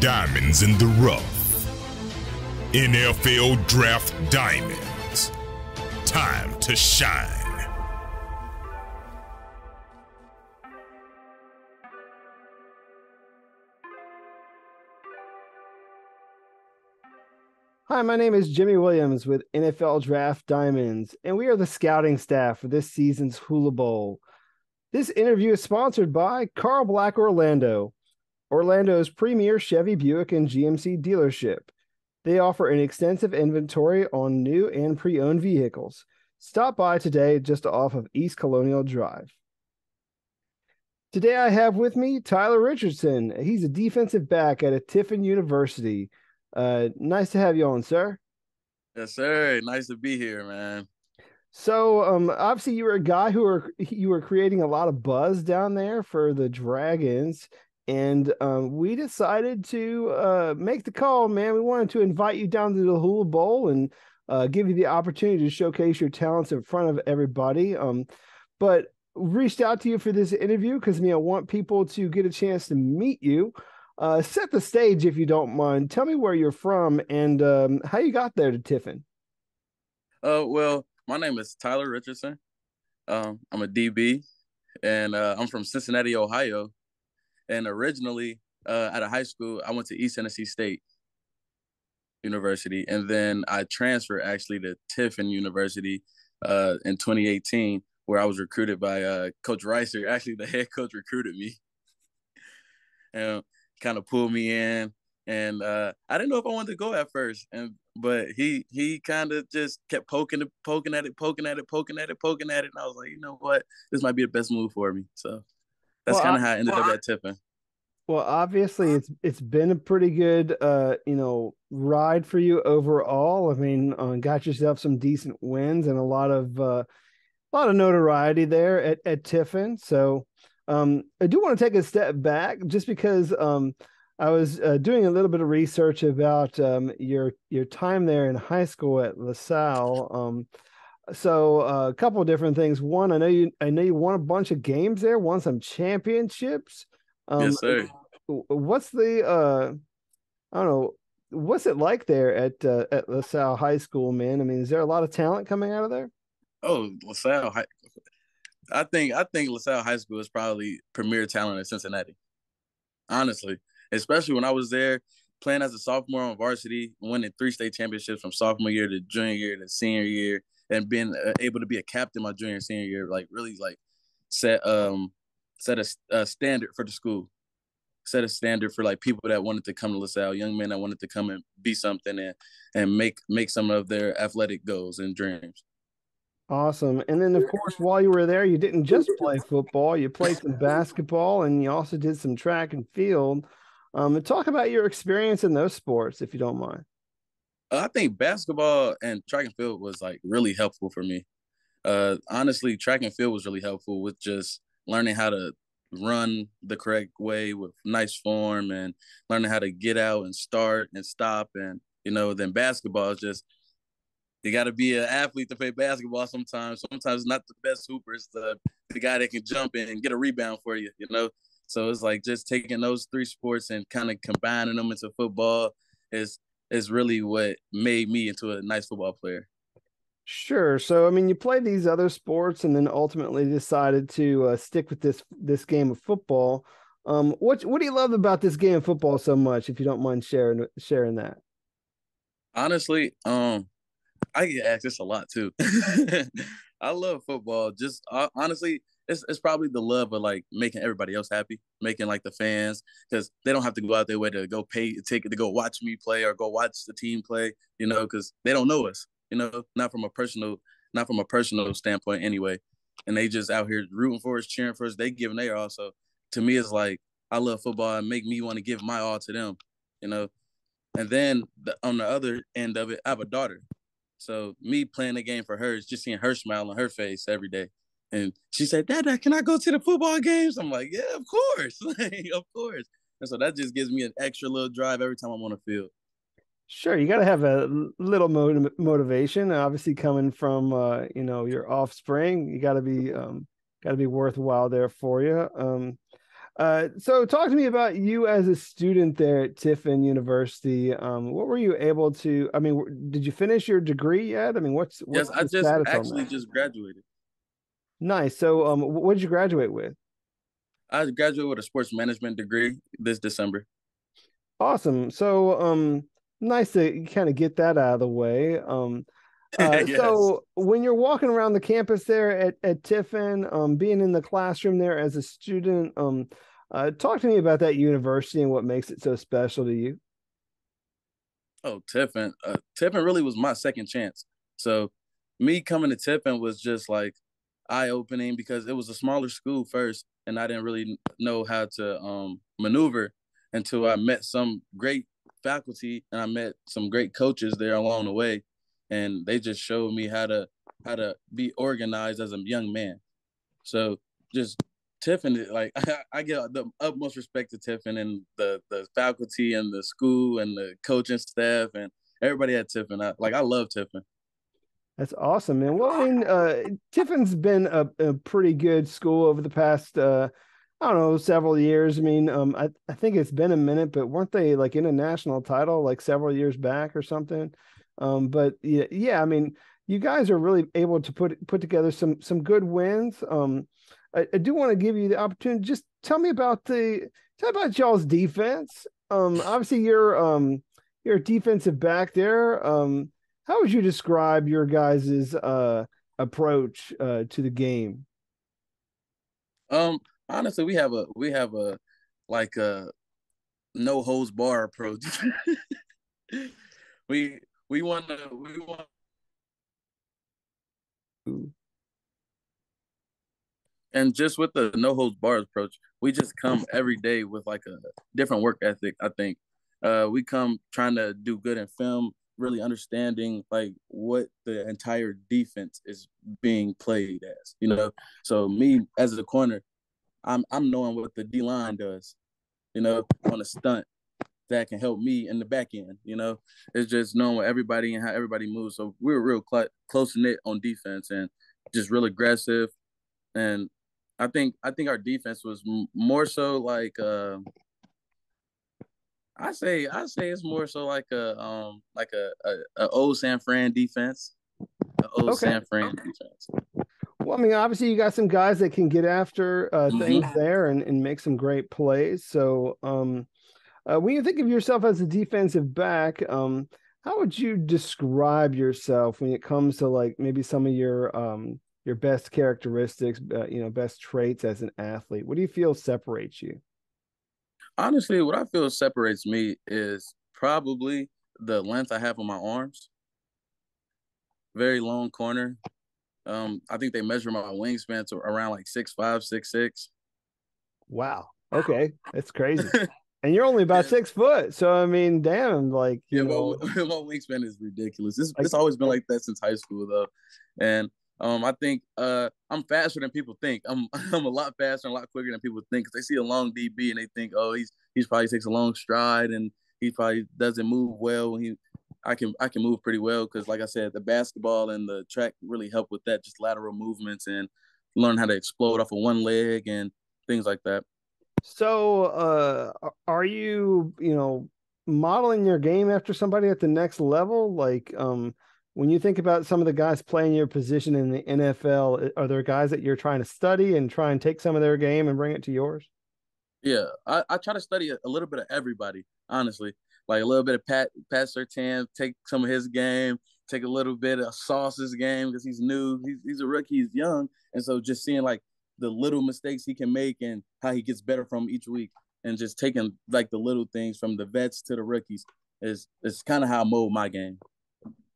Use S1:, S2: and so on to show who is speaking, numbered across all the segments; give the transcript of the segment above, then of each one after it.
S1: Diamonds in the rough. NFL Draft Diamonds. Time to shine.
S2: Hi, my name is Jimmy Williams with NFL Draft Diamonds, and we are the scouting staff for this season's Hula Bowl. This interview is sponsored by Carl Black Orlando, Orlando's premier Chevy, Buick, and GMC dealership. They offer an extensive inventory on new and pre-owned vehicles. Stop by today just off of East Colonial Drive. Today I have with me Tyler Richardson. He's a defensive back at Tiffin University. Nice to have you on, sir.
S3: Yes, sir. Nice to be here, man.
S2: So, obviously you were a guy who were creating a lot of buzz down there for the Dragons, and we decided to make the call, man. We wanted to invite you down to the Hula Bowl and give you the opportunity to showcase your talents in front of everybody. But reached out to you for this interview because I want people to get a chance to meet you. Set the stage if you don't mind. Tell me where you're from and how you got there to Tiffin.
S3: Well, my name is Tyler Richardson. I'm a DB, and I'm from Cincinnati, Ohio. And originally, out of high school, I went to East Tennessee State University, and then I transferred actually to Tiffin University in 2018, where I was recruited by Coach Reiser. Actually, the head coach recruited me. And kind of pulled me in, and I didn't know if I wanted to go at first, but he kind of just kept poking at it, and I was like, you know what, this might be the best move for me. So that's kind of how I ended up at Tiffin.
S2: Well, obviously it's been a pretty good ride for you overall. Got yourself some decent wins and a lot of notoriety there at Tiffin. So I do want to take a step back just because I was doing a little bit of research about your time there in high school at LaSalle. So a couple of different things. One, I know you won a bunch of games there, won some championships.
S3: Yes, sir.
S2: What's the I don't know, what's it like there at LaSalle High School, man? Is there a lot of talent coming out of there?
S3: Oh, LaSalle High. I think LaSalle High School is probably premier talent in Cincinnati. Honestly, especially when I was there playing as a sophomore on varsity, winning 3 state championships from sophomore year to junior year to senior year, and being able to be a captain my junior and senior year, really set a standard for the school, set a standard for people that wanted to come to LaSalle, young men that wanted to come and be something and make some of their athletic goals and dreams.
S2: Awesome. And then, of course, while you were there, you didn't just play football. You played some basketball, and you also did some track and field. And talk about your experience in those sports, if you don't mind.
S3: I think basketball and track and field was really helpful for me. Honestly, track and field was really helpful with just learning how to run the correct way with nice form and learning how to get out and start and stop. And, then basketball is just, you got to be an athlete to play basketball sometimes. Sometimes not the best hooper. It's the guy that can jump in and get a rebound for you, So it's just taking those 3 sports and kind of combining them into football is really what made me into a nice football player.
S2: Sure. So, you played these other sports and then ultimately decided to stick with this game of football. What do you love about this game of football so much, if you don't mind sharing that?
S3: Honestly, I get asked this a lot too. I love football. Just honestly, it's probably the love of making everybody else happy, making the fans, because they don't have to go out their way to go pay a ticket to go watch me play or go watch the team play, because they don't know us, not from a personal standpoint anyway. And they just out here rooting for us, cheering for us. They giving their all. So to me, it's I love football and make me want to give my all to them, And then on the other end of it, I have a daughter. So me playing the game for her is just seeing her smile on her face every day. And she said, Dad, can I go to the football games? I'm like, yeah, of course. Of course. And so that just gives me an extra little drive every time I'm on the field.
S2: Sure. You got to have a little motivation, obviously coming from, your offspring. You got to be worthwhile there for you. So talk to me about you as a student there at Tiffin University. What were you able to, I mean, did you finish your degree yet? I mean, what's
S3: Yes, I
S2: the
S3: just
S2: status on
S3: actually
S2: that?
S3: just graduated.
S2: Nice. So, what did you graduate with?
S3: I graduated with a sports management degree this December.
S2: Awesome. So, nice to kind of get that out of the way.
S3: Yes.
S2: So when you're walking around the campus there at Tiffin, being in the classroom there as a student, talk to me about that university and what makes it so special to you.
S3: Oh, Tiffin. Tiffin really was my second chance. So me coming to Tiffin was just like eye opening because it was a smaller school first, and I didn't really know how to maneuver until I met some great faculty and I met some great coaches there along the way, and they just showed me how to be organized as a young man. So just Tiffin, like I get the utmost respect to Tiffin and the faculty and the school and the coaching staff and everybody at Tiffin. I love Tiffin.
S2: That's awesome, man. Well, I mean, Tiffin's been a pretty good school over the past, I don't know, several years. I mean, I think it's been a minute, but weren't they like in a national title like several years back or something? But yeah, I mean, you guys are really able to put together some good wins. I do want to give you the opportunity. Just tell me about y'all's defense. Obviously you're a defensive back there. How would you describe your guys' approach to the game?
S3: Um, Honestly, we have a like a no holds bar approach. we want and just with the no holds bars approach, we just come every day with like a different work ethic. I think we come trying to do good in film, really understanding like what the entire defense is being played as. So me as a corner, I'm knowing what the D line does. On a stunt that can help me in the back end. It's just knowing what everybody and how everybody moves. So we're real close knit on defense and just real aggressive and I think our defense was more so like I say it's more so like a old San Fran defense, an old
S2: Okay.
S3: San Fran defense.
S2: Well, I mean, obviously you got some guys that can get after things
S3: Hmm.
S2: there and make some great plays. So, when you think of yourself as a defensive back, how would you describe yourself when it comes to like maybe some of your best characteristics, best traits as an athlete? What do you feel separates you?
S3: Honestly, what I feel separates me is probably the length I have on my arms. Very long corner. I think they measure my wingspan to around like 6'5", 6'6".
S2: Wow. Okay, that's crazy. And you're only about
S3: Yeah,
S2: 6 foot, so I mean, damn, like
S3: yeah, my wingspan is ridiculous. It's
S2: like
S3: always been like that since high school though, and I think I'm faster than people think. I'm I'm a lot faster and a lot quicker than people think because they see a long DB and they think, oh, he's probably takes a long stride and he probably doesn't move well. When he I can move pretty well because, like I said, the basketball and the track really help with that, just lateral movements and learn how to explode off of one leg and things like that.
S2: so. Are you modeling your game after somebody at the next level? Like, when you think about some of the guys playing your position in the NFL, are there guys that you're trying to study and try and take some of their game and bring it to yours?
S3: Yeah, I try to study a little bit of everybody, honestly. Like a little bit of Pat Surtain, take some of his game, take a little bit of Sauce's game because he's new. He's a rookie, he's young, and so just seeing like the little mistakes he can make and how he gets better from each week, and just taking like the little things from the vets to the rookies is kind of how I mold my game.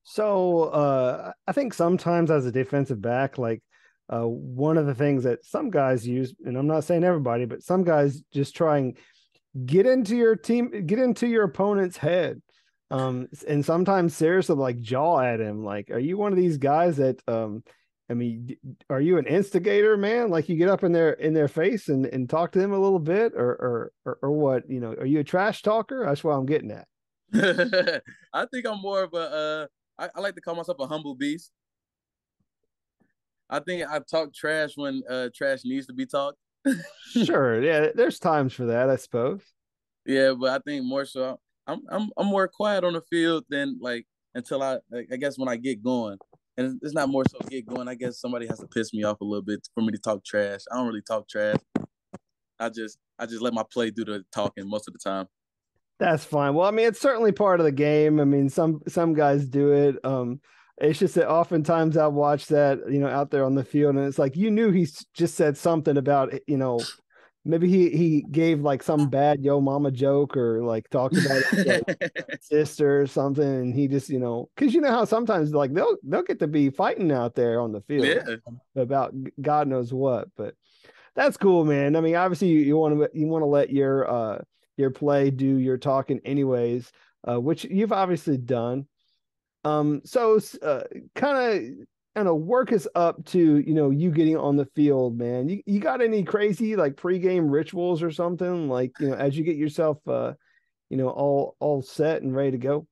S2: So I think sometimes as a defensive back, like one of the things that some guys use, and I'm not saying everybody, but some guys just try and get into your opponent's head. And sometimes seriously like jaw at him. Like, are you one of these guys that I mean, are you an instigator, man? Like you get up in their face and talk to them a little bit or what, are you a trash talker? That's what I'm getting at.
S3: I think I'm more of a I like to call myself a humble beast. I think I talk trash when trash needs to be talked.
S2: Sure. Yeah, there's times for that, I suppose.
S3: Yeah, but I think more so I'm more quiet on the field than like until I guess when I get going. And it's not more so get going. I guess somebody has to piss me off a little bit for me to talk trash. I don't really talk trash. I just let my play do the talking most of the time.
S2: That's fine. Well, I mean, it's certainly part of the game. I mean, some guys do it. It's just that oftentimes I watch that, out there on the field, and it's like you knew he just said something about, maybe he gave like some bad yo mama joke or like talked about his like sister or something, and he just, because you know how sometimes like they'll get to be fighting out there on the field
S3: Yeah.
S2: about God knows what, but that's cool, man. I mean, obviously you want to let your play do your talking anyways, which you've obviously done. So kind of work us up to you getting on the field, man. You got any crazy like pregame rituals or something like as you get yourself all set and ready to go?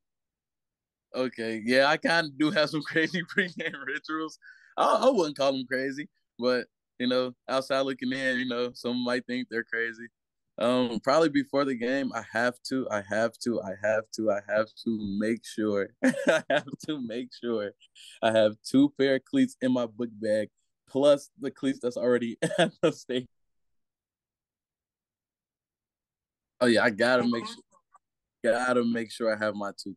S3: Okay. Yeah, I kind of do have some crazy pregame rituals. I wouldn't call them crazy, but outside looking in, some might think they're crazy. Probably before the game, I have to make sure, I have to make sure I have two pair of cleats in my book bag, plus the cleats that's already at the state. Oh yeah, I gotta make sure I have my two.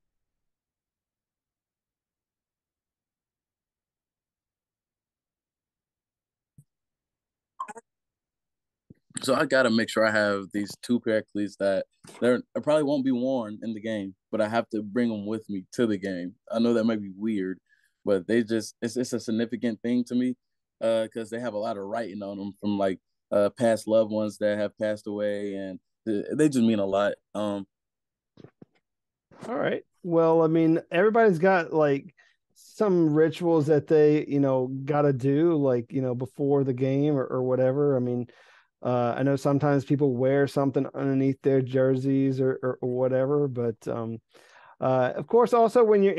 S3: So I gotta make sure I have these two pair of cleats that I probably won't be worn in the game, but I have to bring them with me to the game. I know that might be weird, but it's a significant thing to me because they have a lot of writing on them from like past loved ones that have passed away, and they just mean a lot.
S2: All right. Well, I mean, everybody's got like some rituals that they, got to do, like, before the game or whatever. I mean, I know sometimes people wear something underneath their jerseys or whatever, but of course, also when you're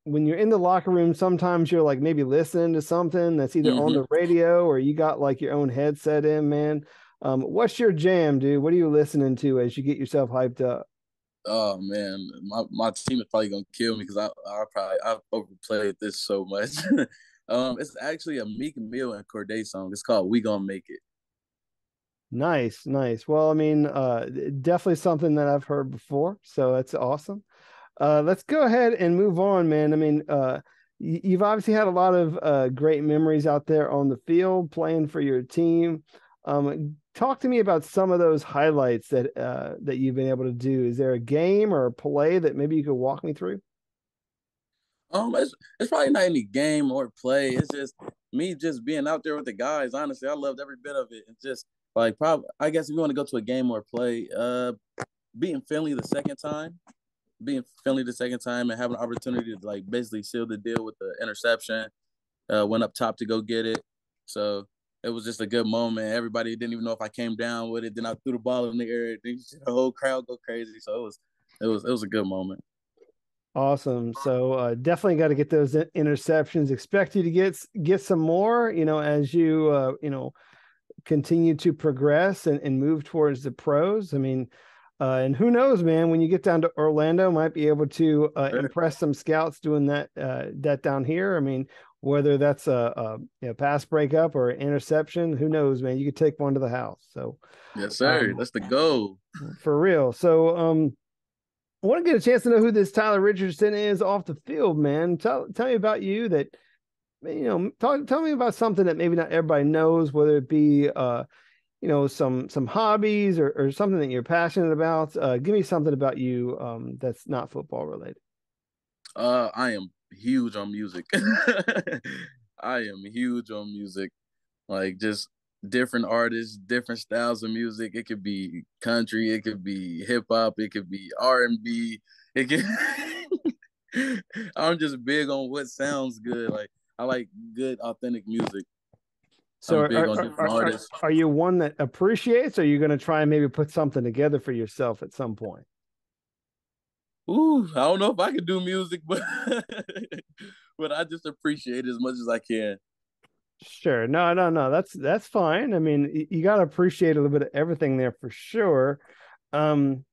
S2: when you're in the locker room, sometimes you're like maybe listening to something that's either on
S3: Hmm.
S2: the radio or you got like your own headset in, man. What's your jam, dude? What are you listening to as you get yourself hyped up?
S3: Oh man, my team is probably gonna kill me because I've overplayed this so much. It's actually a Meek Mill and Corday song. It's called "We Gonna Make It."
S2: Nice, nice. Well, I mean, definitely something that I've heard before, so that's awesome. Let's go ahead and move on, man. I mean, you've obviously had a lot of great memories out there on the field playing for your team. Talk to me about some of those highlights that you've been able to do. Is there a game or a play that maybe you could walk me through?
S3: It's probably not any game or play. It's just me just being out there with the guys. Honestly, I loved every bit of it. It's just like probably I guess if you want to go to a game or play, beating Finley the second time, and having an opportunity to like basically seal the deal with the interception. Went up top to go get it. So it was just a good moment. Everybody didn't even know if I came down with it. Then I threw the ball in the air. Then the whole crowd go crazy. So it was a good moment.
S2: Awesome. So definitely got to get those interceptions. Expect you to get some more, as you continue to progress and move towards the pros. I mean, and who knows, man, when you get down to Orlando, might be able to
S3: Sure.
S2: impress some scouts doing that down here. I mean, whether that's a pass breakup or an interception, who knows, man? You could take one to the house. So
S3: Yes, sir.
S2: um,
S3: That's the goal.
S2: for real. So I want to get a chance to know who this Tyler Richardson is off the field, man. Tell me about you that tell me about something that maybe not everybody knows, whether it be some hobbies or something that you're passionate about. Give me something about you that's not football related.
S3: I am huge on music. I am huge on music. Like just different artists, different styles of music. It could be country, it could be hip hop, it could be R&B. It could I'm just big on what sounds good. Like I like good authentic music.
S2: So
S3: I'm big on different artists.
S2: are you one that appreciates, or are you going to try and maybe put something together for yourself at some point?
S3: Ooh, I don't know if I can do music, but but I just appreciate it as much as I can.
S2: Sure. No. That's fine. I mean, you got to appreciate a little bit of everything there for sure. Um,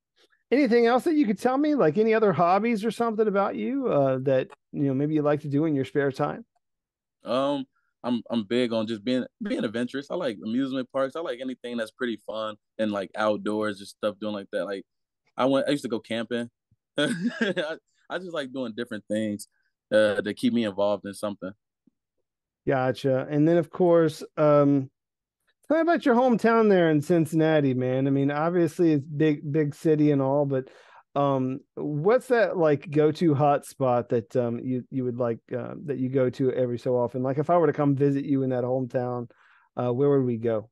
S2: Anything else that you could tell me, like any other hobbies or something about you that maybe you like to do in your spare time?
S3: Um, I'm big on just being adventurous. I like amusement parks. I like anything that's pretty fun and like outdoors, just stuff doing like that. Like I used to go camping. I just like doing different things to keep me involved in something.
S2: Gotcha. And then, of course, tell me about your hometown there in Cincinnati, man. I mean, obviously it's big city and all, but what's that like go-to hot spot that you would like that you go to every so often? Like if I were to come visit you in that hometown, where would we go?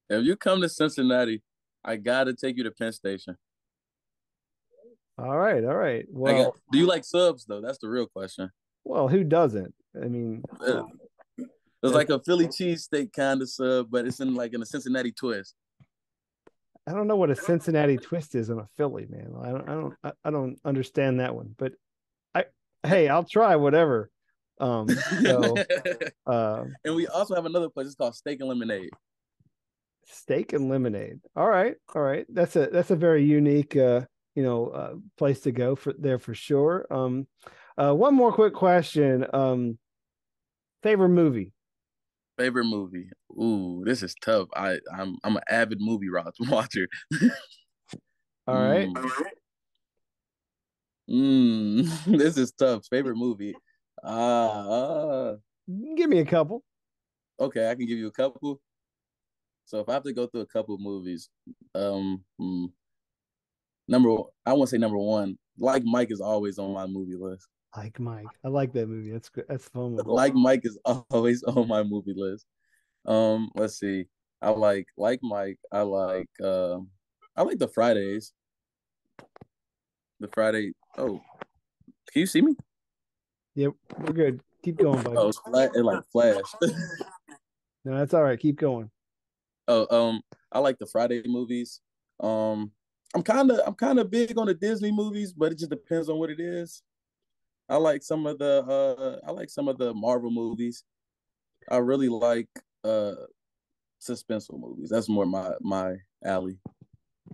S3: If you come to Cincinnati, I gotta take you to Penn Station.
S2: All right, all right.
S3: Do you like subs though? That's the real question.
S2: Well, who doesn't? I mean,
S3: It's like a Philly cheesesteak kind of sub, but it's in a Cincinnati twist.
S2: I don't know what a Cincinnati twist is in a Philly, man. I don't understand that one. But I hey, I'll try whatever. So
S3: And we also have another place. It's called Steak and Lemonade.
S2: steak and lemonade. All right, all right. That's a very unique place to go for there for sure. One more quick question. Favorite movie?
S3: Favorite movie? Ooh, this is tough. I'm an avid movie watcher.
S2: All right.
S3: This is tough. Favorite movie? Uh,
S2: Give me a couple.
S3: okay, I can give you a couple. So if I have to go through a couple of movies, um, hmm, I want to say number one. Like Mike is always on my movie list.
S2: Like Mike. I like that movie. That's good. That's a fun one.
S3: Like Mike is always on my movie list. Let's see. I like Mike. I like the Fridays. The Friday. Oh, can you see me?
S2: Yep, we're good. Keep going, buddy.
S3: Oh, it's flat. It like flashed.
S2: No, that's all right. Keep going.
S3: Oh, I like the Friday movies. I'm kind of big on the Disney movies, but it just depends on what it is. I like some of the Marvel movies. I really like uh suspenseful movies. That's more my alley.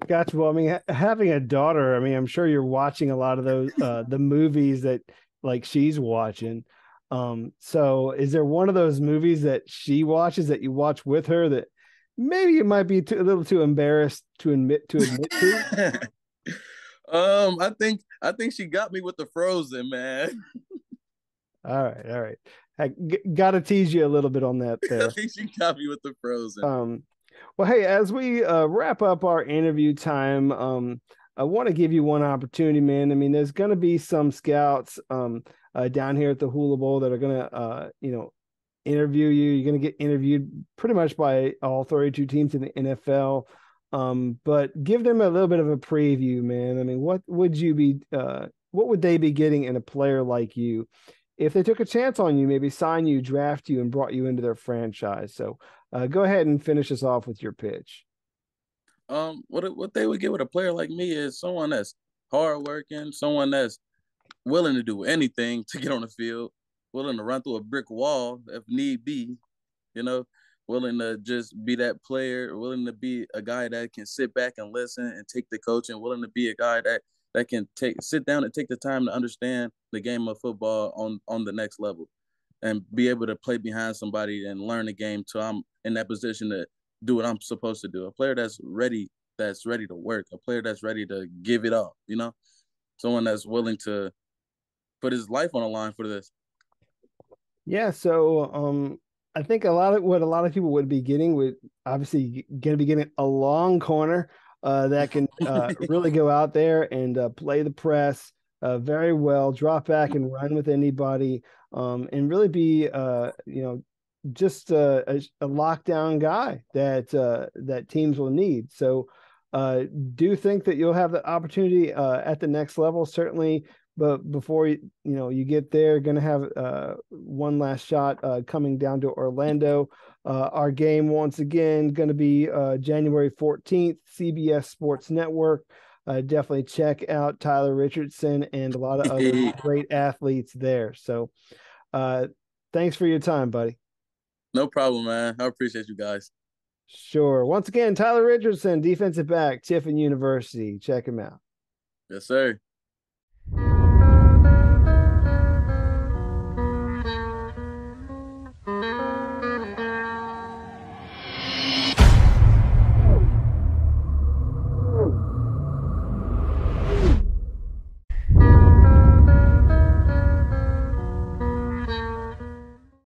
S2: Gotcha. Well, I mean, having a daughter, I mean, I'm sure you're watching a lot of those the movies that like she's watching. So is there one of those movies that she watches that you watch with her that maybe you might be a little too embarrassed to admit to?
S3: I think she got me with the Frozen, man.
S2: All right, all right. Got to tease you a little bit on that
S3: I
S2: there.
S3: think she got me with the Frozen.
S2: Well, hey, as we wrap up our interview time, I want to give you one opportunity, man. I mean, there's going to be some scouts down here at the Hula Bowl that are going to, interview you. You're going to get interviewed pretty much by all 32 teams in the NFL. But give them a little bit of a preview, man. I mean, what would they be getting in a player like you if they took a chance on you, maybe sign you, draft you, and brought you into their franchise? So go ahead and finish us off with your pitch.
S3: What they would get with a player like me is someone that's hardworking, someone that's willing to do anything to get on the field, willing to run through a brick wall if need be, you know, willing to just be that player, willing to be a guy that can sit back and listen and take the coaching, willing to be a guy that can sit down and take the time to understand the game of football on the next level and be able to play behind somebody and learn the game till I'm in that position to do what I'm supposed to do. A player that's ready to work, a player that's ready to give it up, someone that's willing to put his life on the line for this.
S2: Yeah, so I think a lot of people would be getting with obviously going to be getting a long corner that can really go out there and play the press very well, drop back and run with anybody, and really be just a lockdown guy that teams will need. So do think that you'll have the opportunity at the next level, certainly. But before you get there, going to have one last shot coming down to Orlando. Our game, once again, going to be January 14th, CBS Sports Network. Definitely check out Tyler Richardson and a lot of other great athletes there. So thanks for your time, buddy.
S3: No problem, man. I appreciate you guys.
S2: Sure. Once again, Tyler Richardson, defensive back, Tiffin University. Check him out.
S3: Yes, sir.